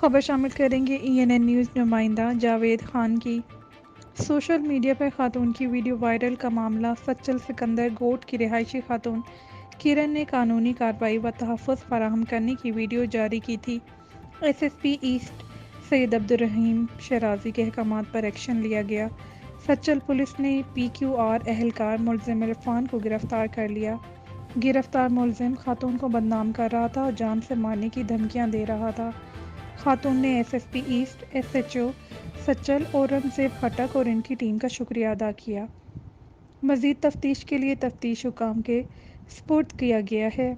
खबर शामिल करेंगे ENN न्यूज़ नुमाइंदा जावेद खान की। सोशल मीडिया पर खातून की वीडियो वायरल का मामला सच्चल सिकंदर गोट की रिहायशी खातून किरण ने कानूनी कार्रवाई व तहफ़्फ़ुज़ फराहम करने की वीडियो जारी की थी। SSP ईस्ट सैयद अब्दुर्रहीम शराजी के अहकामात पर एक्शन लिया गया। सच्चल पुलिस ने PQR एहलकार मुलजिम इरफान को गिरफ्तार कर लिया। गिरफ्तार मुलजिम खातून को बदनाम कर रहा था और जान से मारने की धमकियां दे रहा था। खातून ने SSP east SHO Sachal Aurangzeb खटक और इनकी टीम का शुक्रिया अदा किया। मज़ीद तफ्तीश के लिए तफ्तीश हुकाम के सुपुर्द किया गया है।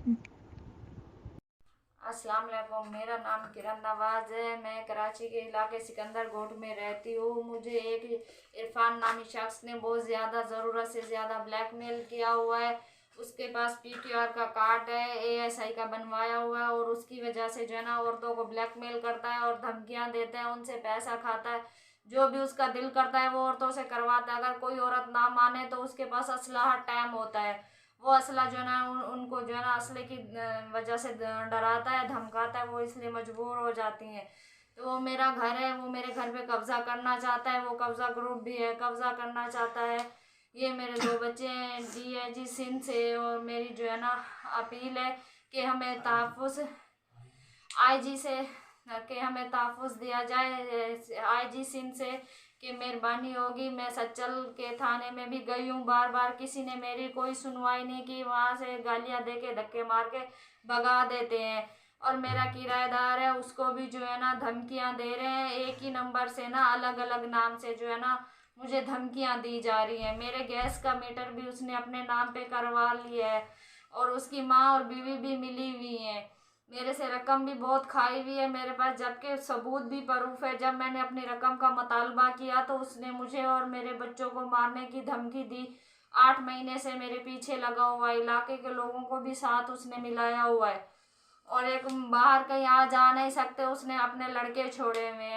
अस्सलाम वालेकुम। मेरा नाम किरण नवाज है। मैं कराची के इलाके सिकंदर गोट में रहती हूँ। मुझे एक इरफान नामी शख्स ने बहुत ज़्यादा ज़रूरत से ज़्यादा ब्लैकमेल किया हुआ है। उसके पास PQR का कार्ड है, ASI का बनवाया हुआ है और उसकी वजह से जो है ना औरतों को ब्लैकमेल करता है और धमकियाँ देता है, उनसे पैसा खाता है। जो भी उसका दिल करता है वो औरतों से करवाता है। अगर कोई औरत ना माने तो उसके पास असलाह टाइम होता है। वो असला जो है ना उनको जो है ना असले की वजह से डराता है, धमकाता है, वो इसलिए मजबूर हो जाती हैं। तो वो मेरा घर है, वो मेरे घर पे कब्जा करना चाहता है। वो कब्जा ग्रुप भी है, कब्जा करना चाहता है। ये मेरे दो बच्चे हैं DIG सिंध से। और मेरी जो है ना अपील है कि हमें तहफ़्फ़ुज़ IG से कि हमें तहफ़्फ़ुज़ दिया जाए, IG सिंध से कि मेहरबानी होगी। मैं सच्चल के थाने में भी गई हूँ, बार बार किसी ने मेरी कोई सुनवाई नहीं की। वहाँ से गालियाँ दे के धक्के मार के भगा देते हैं। और मेरा किराएदार है, उसको भी जो है ना धमकियाँ दे रहे हैं। एक ही नंबर से ना अलग अलग नाम से जो है ना मुझे धमकियाँ दी जा रही हैं। मेरे गैस का मीटर भी उसने अपने नाम पे करवा लिया है और उसकी माँ और बीवी भी मिली हुई हैं। मेरे से रकम भी बहुत खाई हुई है मेरे पास, जबकि सबूत भी प्रूफ है। जब मैंने अपनी रकम का मुतालबा किया तो उसने मुझे और मेरे बच्चों को मारने की धमकी दी। 8 महीने से मेरे पीछे लगा हुआ है, इलाके के लोगों को भी साथ उसने मिलाया हुआ है। और एक बाहर कहीं आ जा नहीं सकते, उसने अपने लड़के छोड़े हुए हैं।